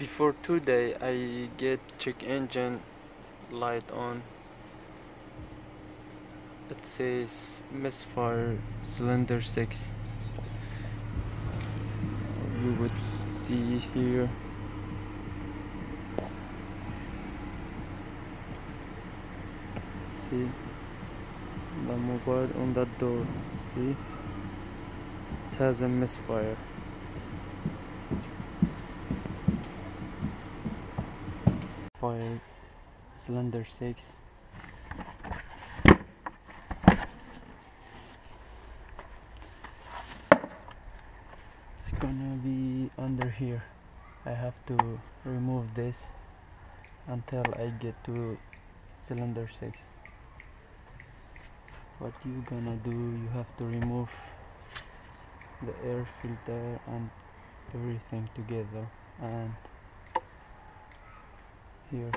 Before today I get check engine light on. It says misfire cylinder 6. You would see here. See the mobile on that door. See, it has a misfire. Fire cylinder 6. It's gonna be under here. I have to remove this until I get to cylinder 6. What you gonna do, you have to remove the air filter and everything together, and here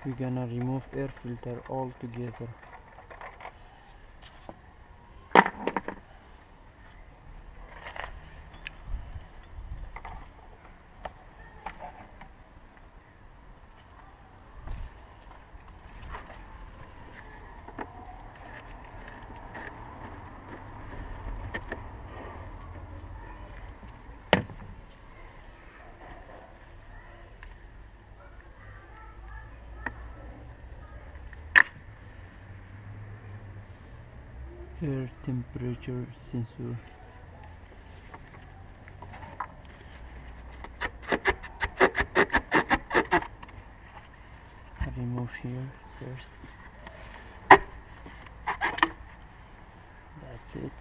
we're gonna remove air filter all together. Air temperature sensor. Remove here first. That's it.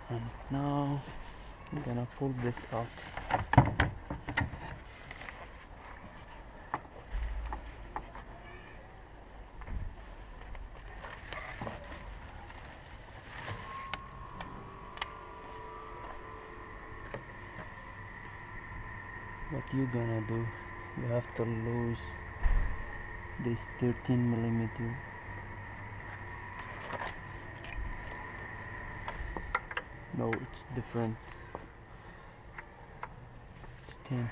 And now I'm gonna pull this out. What you gonna do, you have to lose this 13mm. No, it's different. It's 10.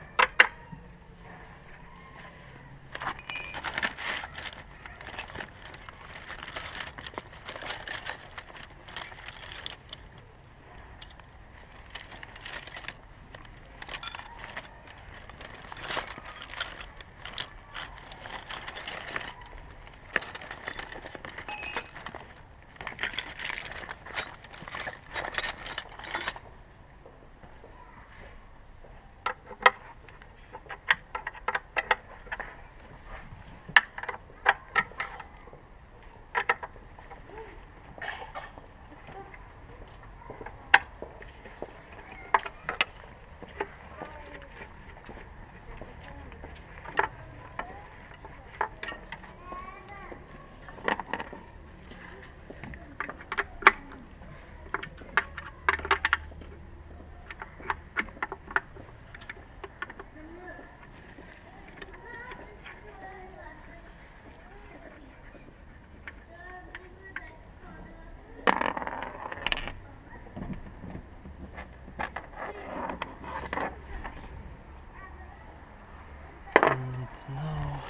Now,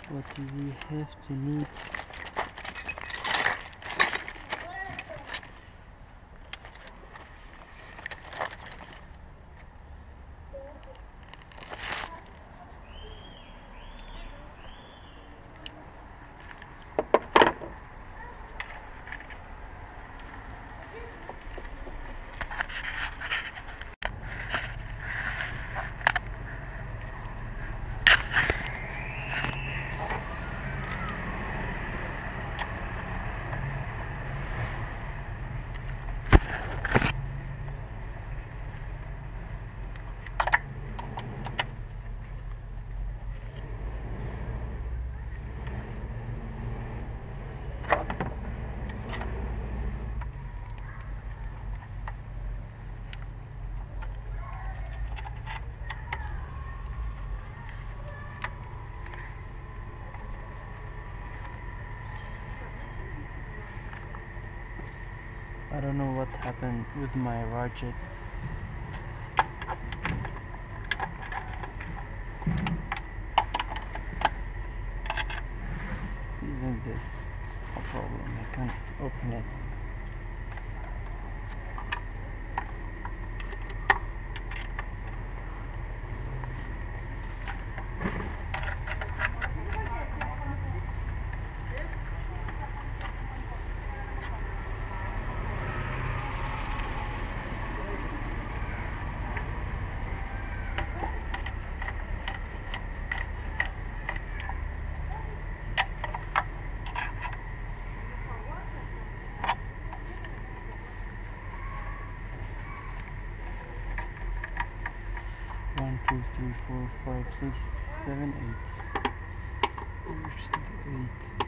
what do we have to need? I don't know what happened with my ratchet. Even this small problem, I can't open it. One, two, three, four, five, six, seven, eight. Where's the eight?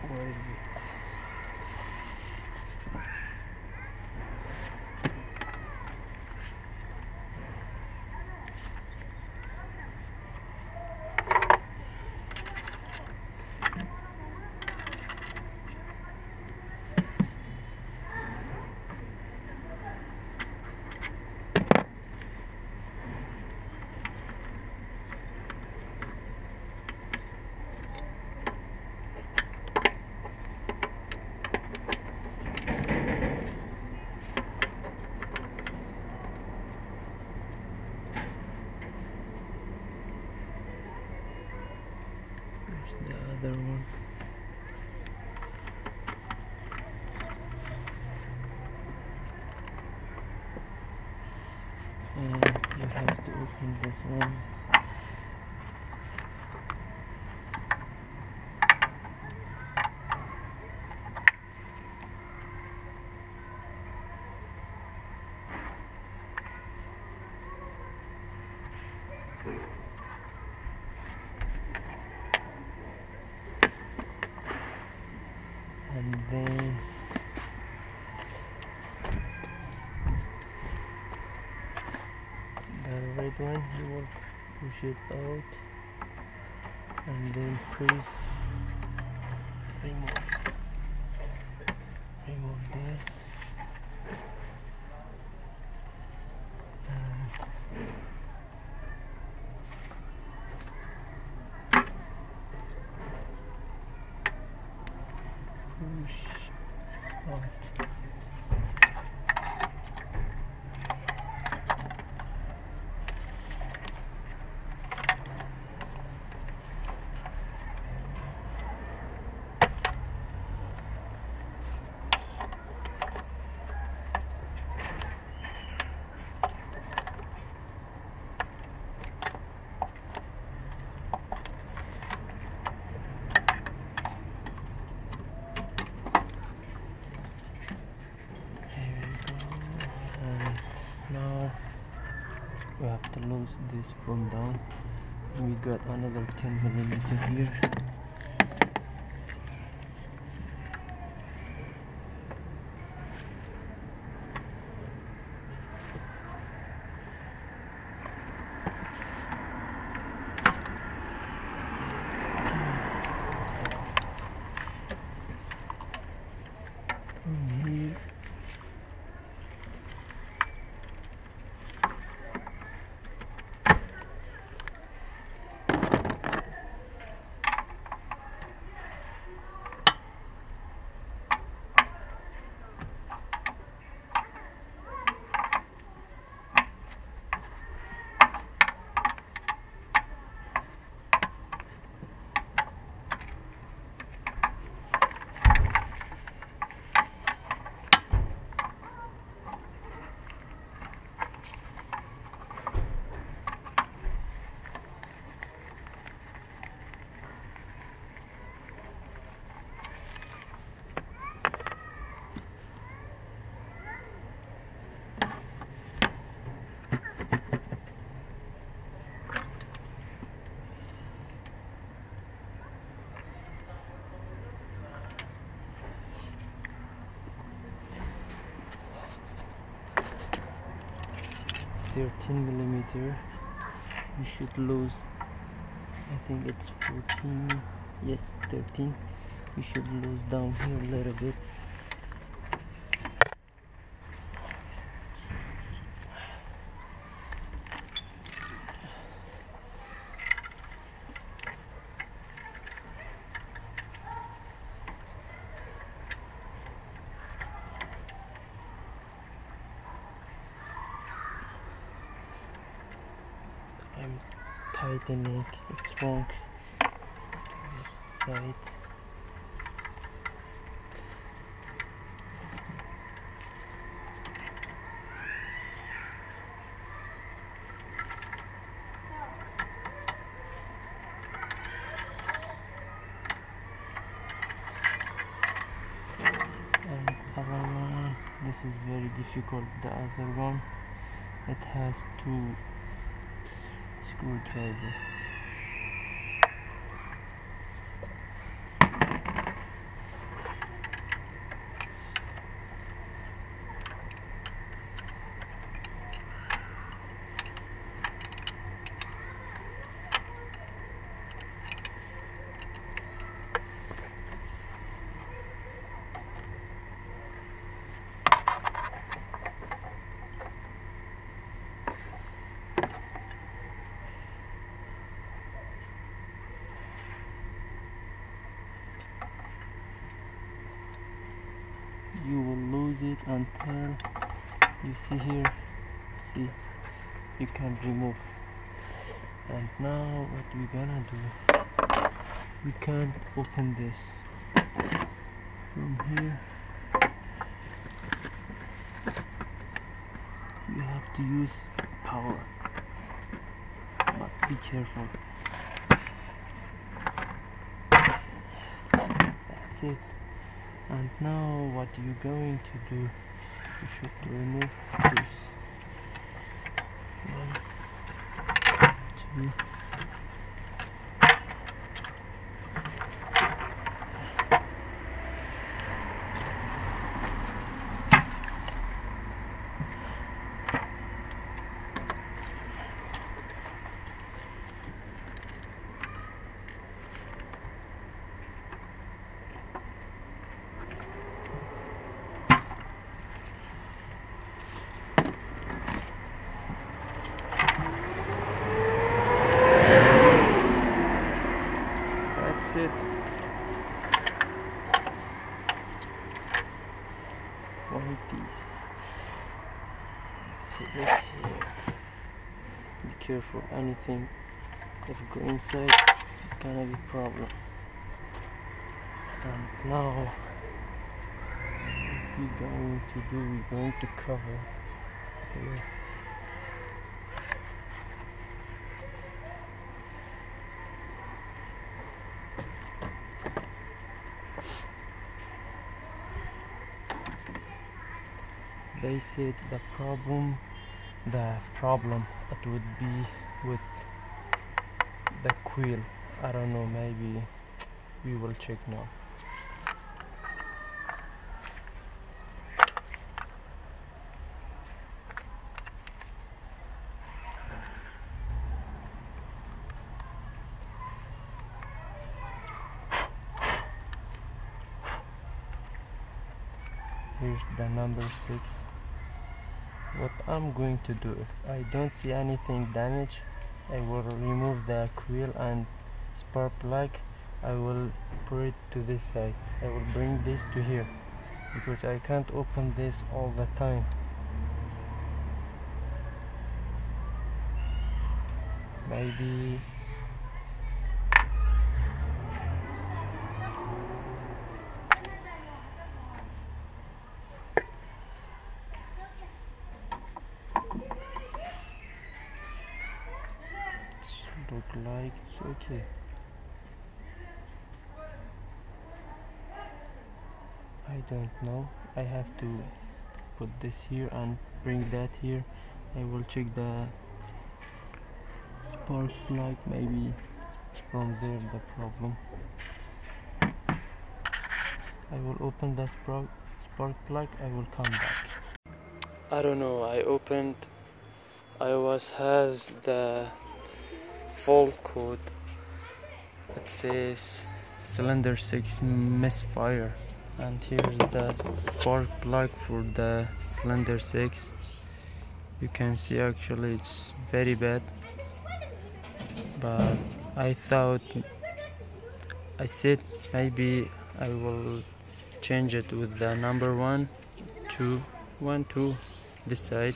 Where is it? The other one. And you have to open this one. And then the red one, you will push it out and then press remove this and push out. We have to lose this from down. We got another 10mm here. Here. 13 millimeter. You should lose, I think it's 14, yes 13. You should lose down here a little bit. I'm tightening, it's wrong this side. And other one, this is very difficult. The other one, it has 2 screwdriver. You will lose it until you see here, see, you can remove. And now what we're gonna do, we can't open this from here. You have to use power, but be careful. That's it. And now what you're going to do, you should remove this. 1, 2. That's it. One piece. Put it here. Be careful, anything if go inside, it's gonna be problem. And now what we're going to do, we're going to cover here. They said the problem it would be with the quill. I don't know, maybe we will check now. Here's the number 6. What I'm going to do, if I don't see anything damaged, I will remove the quill and spark plug. I will put it to this side. I will bring this to here because I can't open this all the time. Maybe look like it's okay. I don't know. I have to put this here and bring that here. I will check the spark plug, maybe from there the problem. I will open the spark plug. I will come back. I don't know, I opened iOS has the fault code. It says cylinder 6 misfire, and here's the spark plug for the cylinder 6. You can see actually it's very bad, but I said maybe I will change it with the number 1 2 this side,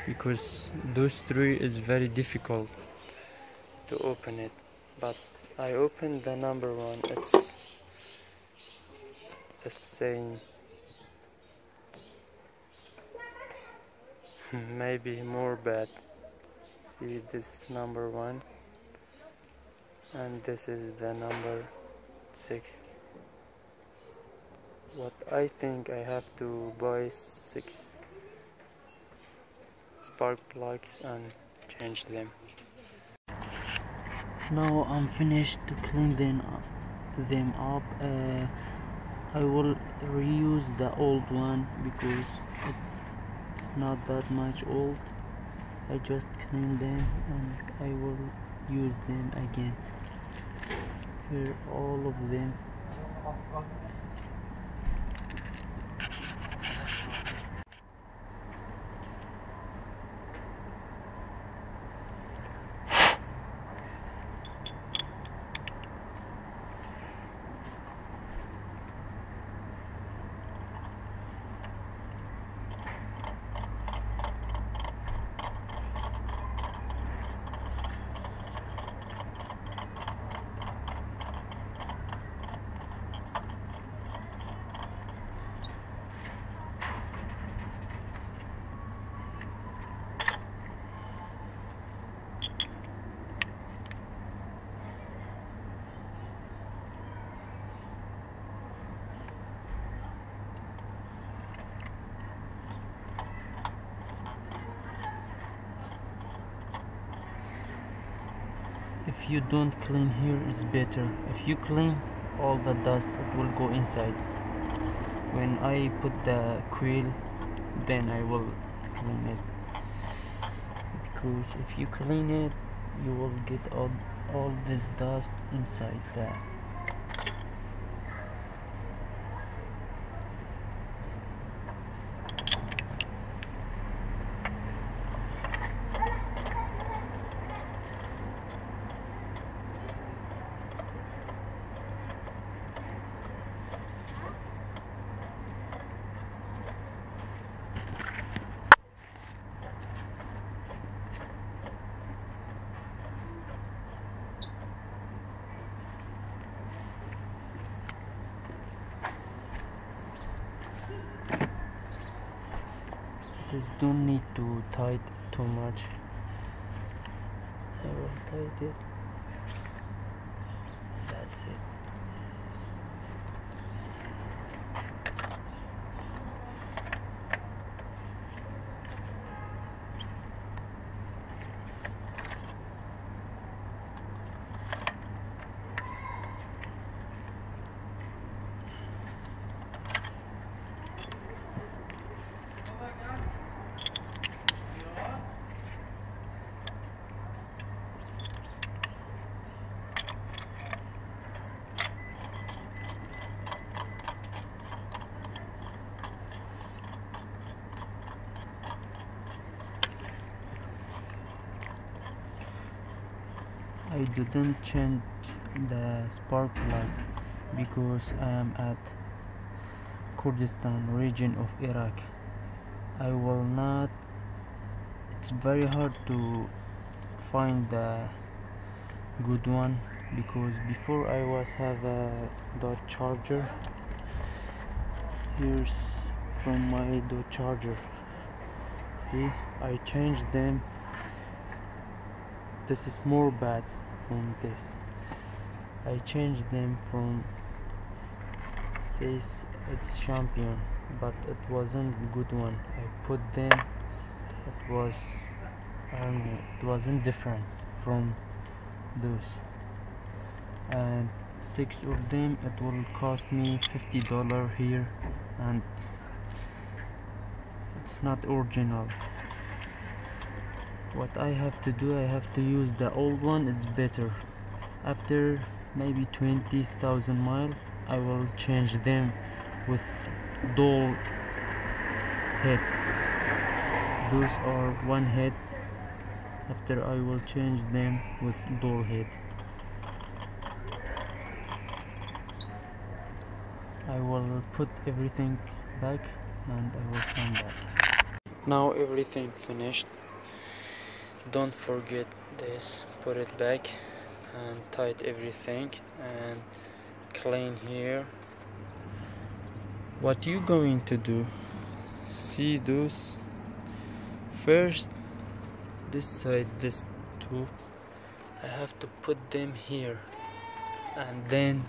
because those 3 is very difficult to open it. But I opened the number 1, it's the same. Maybe more bad. See, this is number 1 and this is the number 6. What I think I have to buy 6 spark plugs and change them. Now I'm finished to clean them up. I will reuse the old one because it's not that much old. I just clean them and I will use them again. Here all of them. If you don't clean here, it's better. If you clean all the dust, it will go inside. When I put the quill, then I will clean it, because if you clean it, you will get all this dust inside there. Just don't need to tight too much. I will tight it. That's it. I didn't change the spark plug because I am at Kurdistan region of Iraq. I will not, it's very hard to find the good one, because before I was have a Dodge Charger. Here's from my Dodge Charger. See, I changed them. This is more bad than this. I changed them from, says it's Champion, but it wasn't good one. I put them, it was, it wasn't different from those, and 6 of them, it will cost me $50 here, and it's not original. what I have to do, I have to use the old one. It's better. After maybe 20,000 miles, I will change them with dual head. Those are one head. After I will change them with dual head. I will put everything back and I will come back. Now everything finished. Don't forget this. Put it back and tight everything and clean here. What you going to do? See those? First, this side, this two, I have to put them here, and then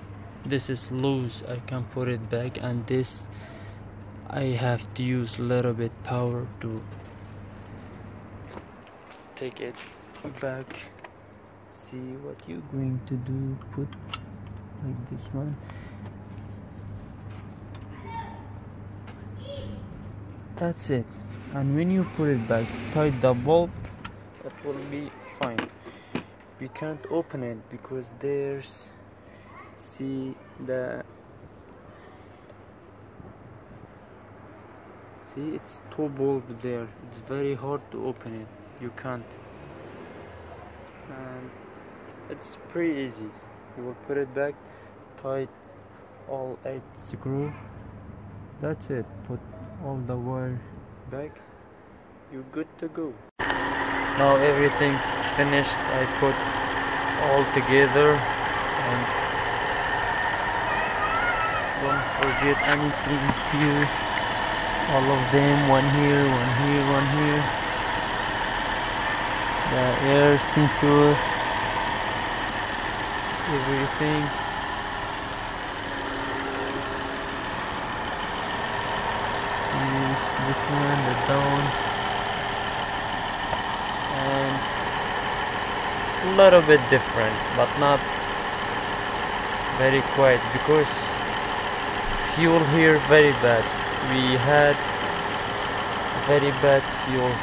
this is loose, I can put it back, and this I have to use a little bit power to take it back. See what you're going to do, put like this one. That's it. And when you put it back, tight the bulb, that will be fine. We can't open it because there's, see it's two bulbs there. It's very hard to open it. You can't. And it's pretty easy. You will put it back, tight all 8 screws. That's it. Put all the wire back, you're good to go. Now everything finished. I put all together, and don't forget anything here. All of them, one here, one here, one here. The air sensor, everything. This one, the down, and it's a little bit different, but not very quiet because fuel here very bad. We had very bad fuel.